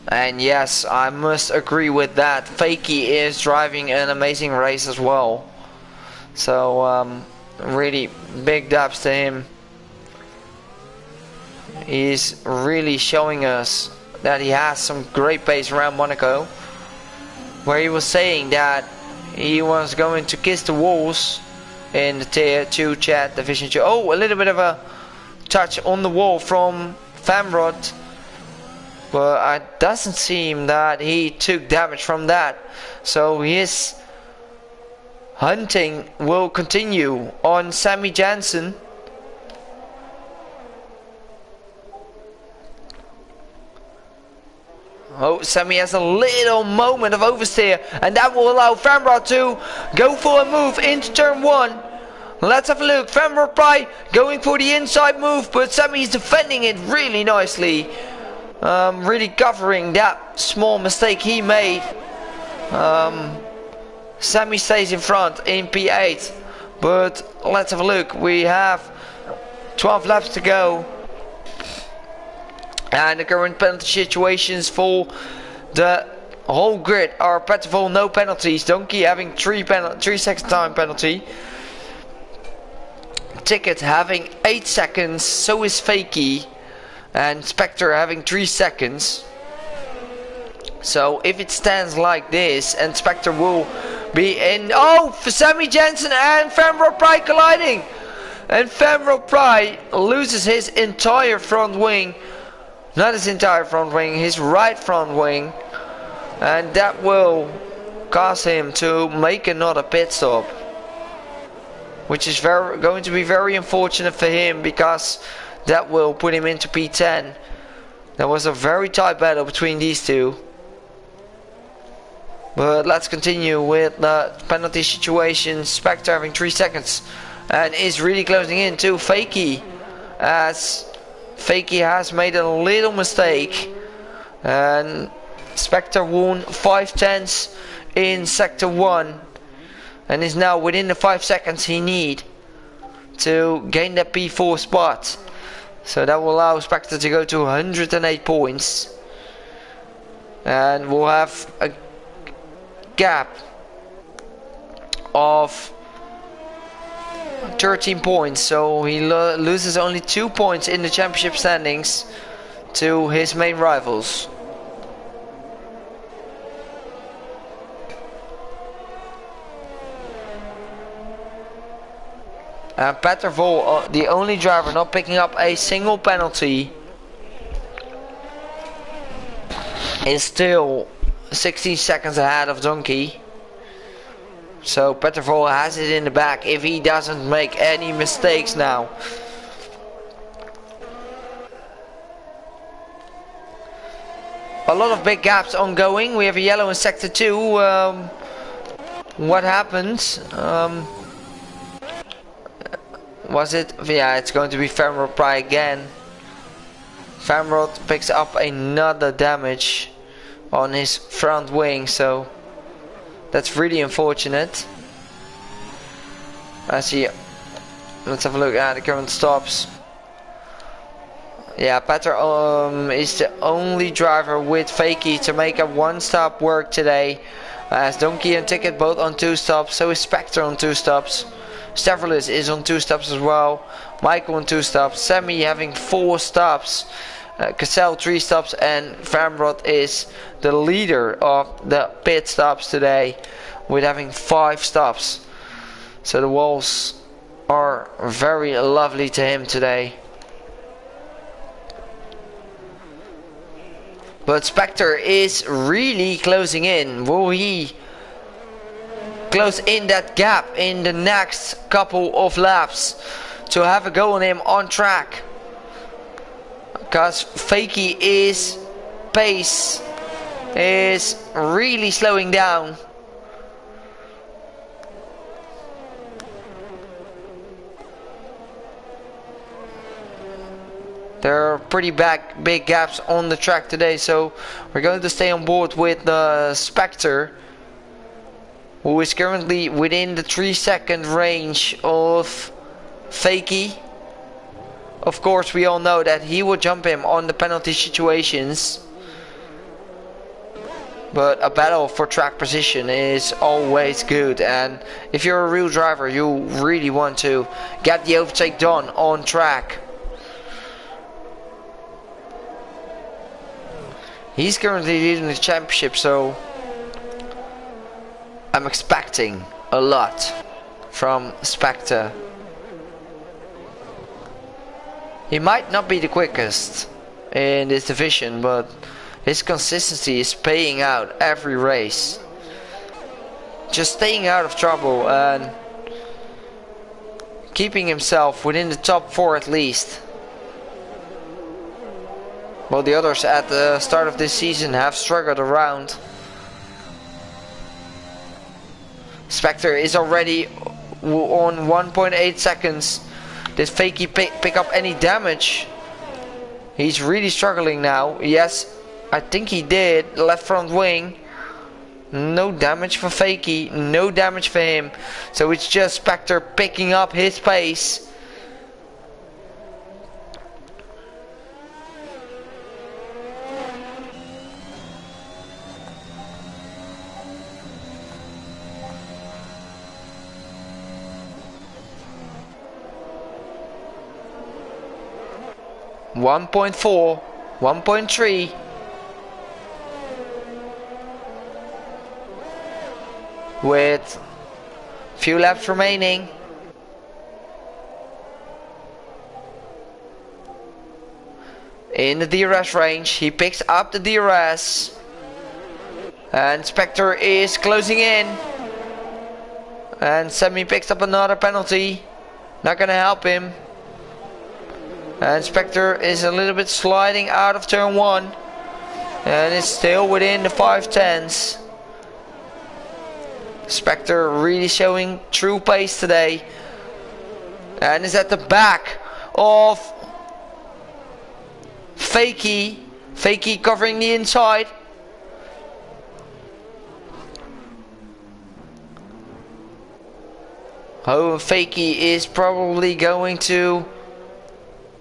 Speaker 1: And yes, I must agree with that. Fakey is driving an amazing race as well. So really big dubs to him. He's really showing us that he has some great pace around Monaco, where he was saying that he was going to kiss the walls in the tier 2 chat division 2. Oh, a little bit of a touch on the wall from Famrod, but it doesn't seem that he took damage from that. So his hunting will continue on Sammy Jansen. Oh, Sammy has a little moment of oversteer, and that will allow Famrod to go for a move into turn 1. Let's have a look. Famrod Pry going for the inside move, but Sammy is defending it really nicely. Really covering that small mistake he made. Sammy stays in front in P8, but let's have a look. We have 12 laps to go, and the current penalty situations for the whole grid are Peter Vol no penalties, Donkey having 3 second time penalty, Ticket having 8 seconds, so is Fakey, and Spectre having 3 seconds. So if it stands like this, and Spectre will be in. Oh, for Sammy Jansen and Femro Pry colliding, and Femro Pry loses his entire front wing. Not his entire front wing, his right front wing, and that will cause him to make another pit stop, which is going to be very unfortunate for him, because that will put him into P10. There was a very tight battle between these two. But let's continue with the penalty situation. Spectre having 3 seconds and is really closing in to Fakey, as Fakey has made a little mistake, and Spectre won 5/10 in sector 1 and is now within the 5 seconds he need to gain that P4 spot. So that will allow Spectre to go to 108 points, and we'll have a gap of 13 points, so he loses only 2 points in the championship standings to his main rivals. And Peter Vol, the only driver not picking up a single penalty, is still 16 seconds ahead of Donkey. So Peter Vol has it in the back if he doesn't make any mistakes now. A lot of big gaps ongoing. We have a yellow in sector 2. What happened? Was it? Yeah, it's going to be Famrod Pry again. Famrod picks up another damage on his front wing, so that's really unfortunate. I see. Let's have a look at the current stops. Yeah, Petter is the only driver with Fakey to make a one stop work today. As Donkey and Ticket both on 2 stops, so is Spectre on 2 stops. Stavrolis is on 2 stops as well. Michael on 2 stops. Sammy having 4 stops. Cassell 3 stops, and Famrod is the leader of the pit stops today with having 5 stops. So the walls are very lovely to him today. But Spectre is really closing in. Will he close in that gap in the next couple of laps to have a go on him on track? Because Fakey's pace is really slowing down. There are pretty big gaps on the track today, so we're going to stay on board with the Spectre, who is currently within the 3-second range of Fakey. Of course, we all know that he will jump him on the penalty situations, but a battle for track position is always good, and if you're a real driver, you really want to get the overtake done on track. He's currently leading the championship, so I'm expecting a lot from Spectre. He might not be the quickest in this division, but his consistency is paying out every race. Just staying out of trouble and keeping himself within the top 4 at least. While the others at the start of this season have struggled around. Spectre is already on 1.8 seconds. Did Fakey pick up any damage? He's really struggling now. Yes, I think he did. Left front wing. No damage for Fakey. No damage for him. So it's just Spectre picking up his pace. One 1.4, 1.3. With few laps remaining. In the DRS range, he picks up the DRS. And Spectre is closing in. And Sammy picks up another penalty. Not gonna help him. And Spectre is a little bit sliding out of turn 1. And it's still within the 5/10s. Spectre really showing true pace today. And is at the back of Fakey. Fakey covering the inside. Oh, Fakey is probably going to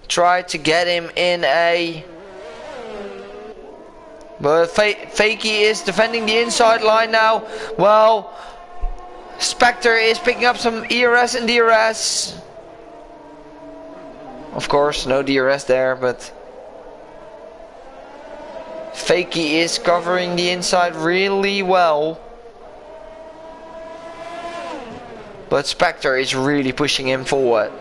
Speaker 1: try to get him in a... But Fakey is defending the inside line now. Well, Spectre is picking up some ERS and DRS. Of course, no DRS there, but Fakey is covering the inside really well. But Spectre is really pushing him forward.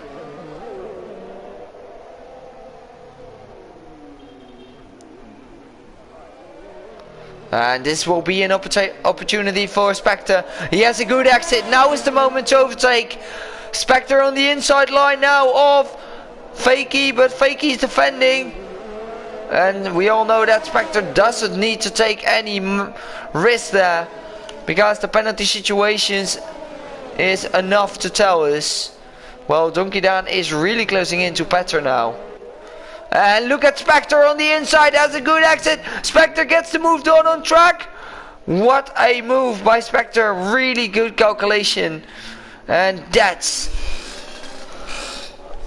Speaker 1: And this will be an opportunity for Spectre. He has a good exit. Now is the moment to overtake. Spectre on the inside line now of Fakey, but Fakey's defending. And we all know that Spectre doesn't need to take any risk there, because the penalty situations is enough to tell us. Well, Donkey Dan is really closing in to Petter now. And look at Spectre on the inside, has a good exit. Spectre gets the move done on track. What a move by Spectre, really good calculation. And that's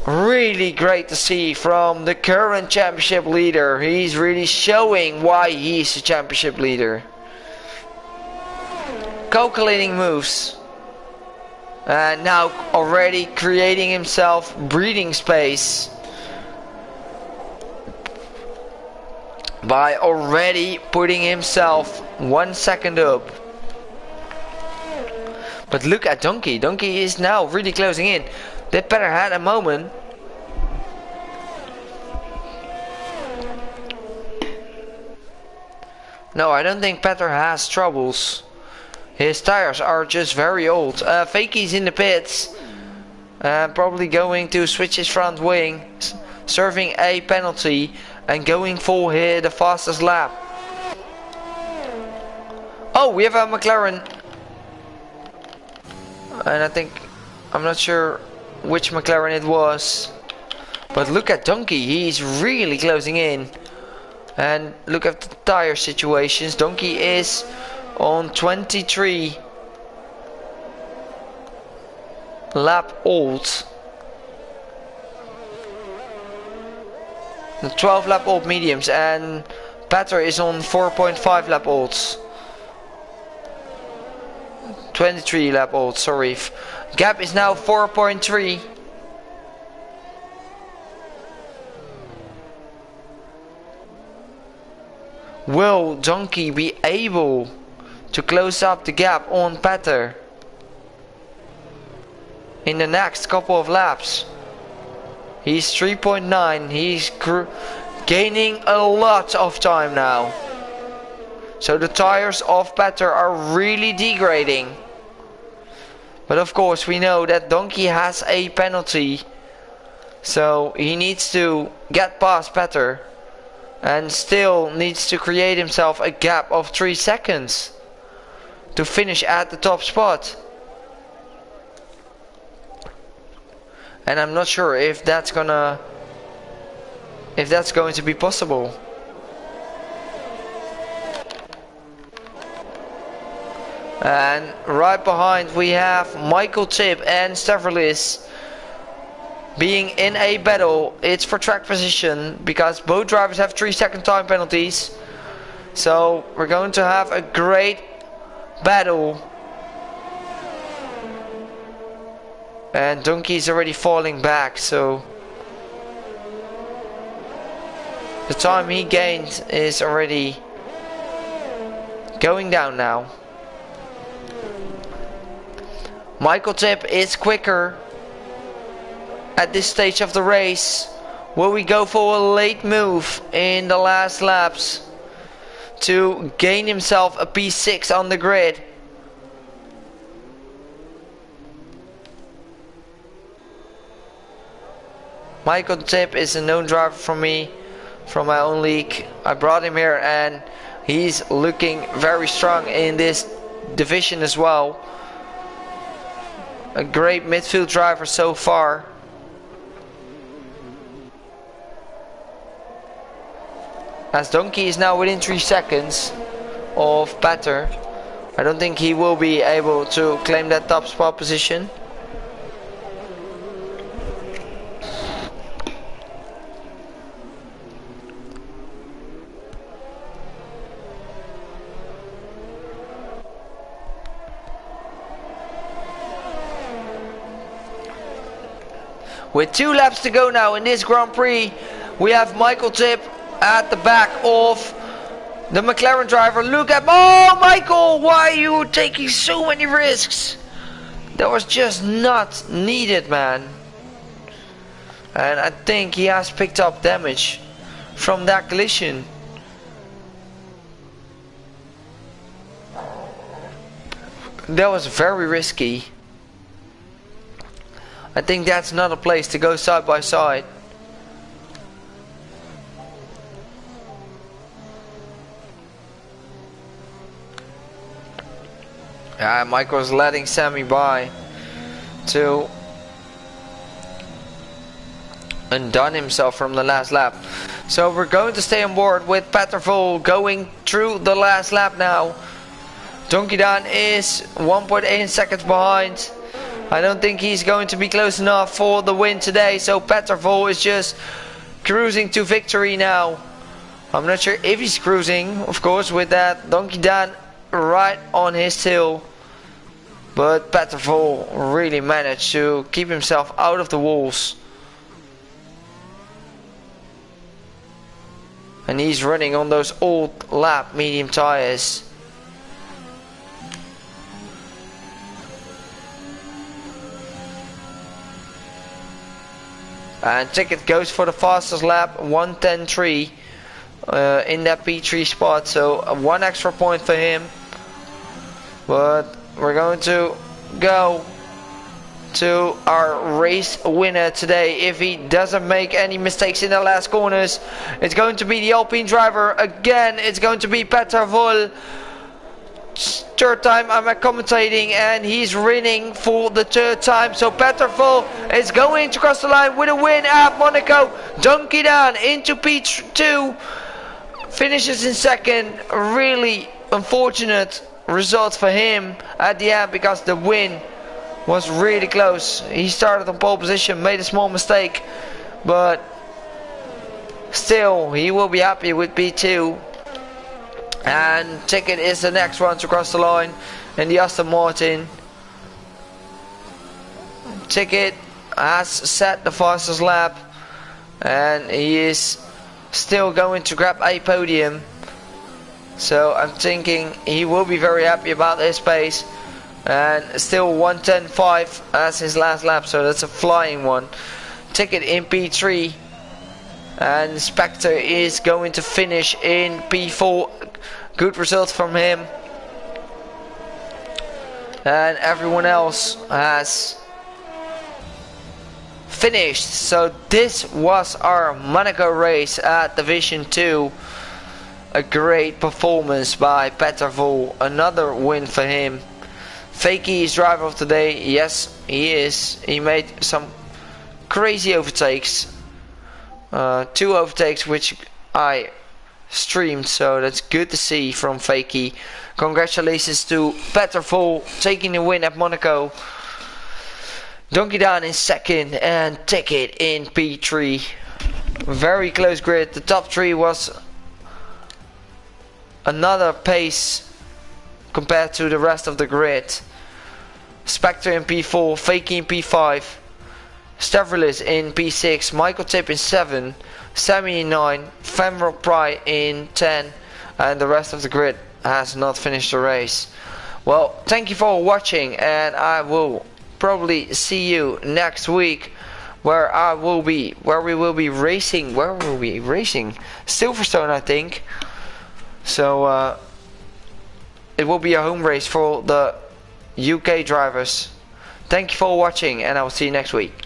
Speaker 1: really great to see from the current championship leader. He's really showing why he's the championship leader. Calculating moves. And now already creating himself breathing space. By already putting himself 1 second up. But look at Donkey. Donkey is now really closing in. They better had a moment. No, I don't think Petter has troubles. His tires are just very old. Fakey's in the pits. Probably going to switch his front wing. Serving a penalty. And going for here the fastest lap. Oh, we have a McLaren. And I'm not sure which McLaren it was. But look at Donkey, he's really closing in. And look at the tire situations. Donkey is on 23 lap old. The 12 lap old mediums, and Petter is on 4.5 lap olds. 23 lap old, sorry. Gap is now 4.3. Will Donkey be able to close up the gap on Petter in the next couple of laps? He's 3.9. He's gaining a lot of time now. So the tires of Petter are really degrading. But of course we know that Donkey has a penalty. So he needs to get past Petter. And still needs to create himself a gap of 3 seconds. To finish at the top spot. And I'm not sure if that's going to be possible. And right behind we have Michael Tip and Stavrolis being in a battle. It's for track position because both drivers have 3-second time penalties. So we're going to have a great battle. And Donkey is already falling back, so the time he gained is already going down now. Michael Tip is quicker at this stage of the race. Will we go for a late move in the last laps to gain himself a P6 on the grid? Michael Tip is a known driver for me, from my own league. I brought him here and he's looking very strong in this division as well. A great midfield driver so far. As Donkey is now within 3 seconds of Petter, I don't think he will be able to claim that top spot position. With 2 laps to go now in this Grand Prix, we have Michael Tip at the back of the McLaren driver. Look at, oh Michael, why are you taking so many risks? That was just not needed, man. And I think he has picked up damage from that collision. That was very risky. I think that's not a place to go side by side. Yeah, Michael's letting Sammy by to undone himself from the last lap. So we're going to stay on board with Petter Vol going through the last lap now. Donkey Dan is 1.8 seconds behind. I don't think he's going to be close enough for the win today. So Petervol is just cruising to victory now. I'm not sure if he's cruising, of course, with that Donkey Dan right on his tail. But Petervol really managed to keep himself out of the walls. And he's running on those old lap medium tires. And Ticket goes for the fastest lap, 1:10.3 in that P3 spot. So 1 extra point for him. But we're going to go to our race winner today. If he doesn't make any mistakes in the last corners, it's going to be the Alpine driver again. It's going to be Petervol. Third time I'm commentating, and he's winning for the third time. So Petervol is going to cross the line with a win at Monaco. Donkey Dan into P2, finishes in second. Really unfortunate result for him at the end, because the win was really close. He started on pole position, made a small mistake, but still he will be happy with P2. And Ticket is the next one to cross the line in the Aston Martin. Ticket has set the fastest lap, and he is still going to grab a podium. So I'm thinking he will be very happy about this pace. And still 1:10.5 as his last lap, so that's a flying one. Ticket in P3, and Spectre is going to finish in P4. Good result from him. And everyone else has finished. So this was our Monaco race at Division 2. A great performance by Petervol. Another win for him. Fakey is driver of the day. Yes, he is. He made some crazy overtakes. 2 overtakes which I streamed, so that's good to see from Fakey. Congratulations to Petervol taking the win at Monaco. Donkey Dan in second and Ticket in P3. Very close grid. The top 3 was another pace compared to the rest of the grid. Spectre in P4, Fakey in P5, Stavrilis in P6, Michael Tip in 7, Sammy in 9, Femrel Pry in 10, and the rest of the grid has not finished the race. Well, thank you for watching, and I will probably see you next week, where we will be racing. Silverstone, I think. So it will be a home race for the UK drivers. Thank you for watching, and I will see you next week.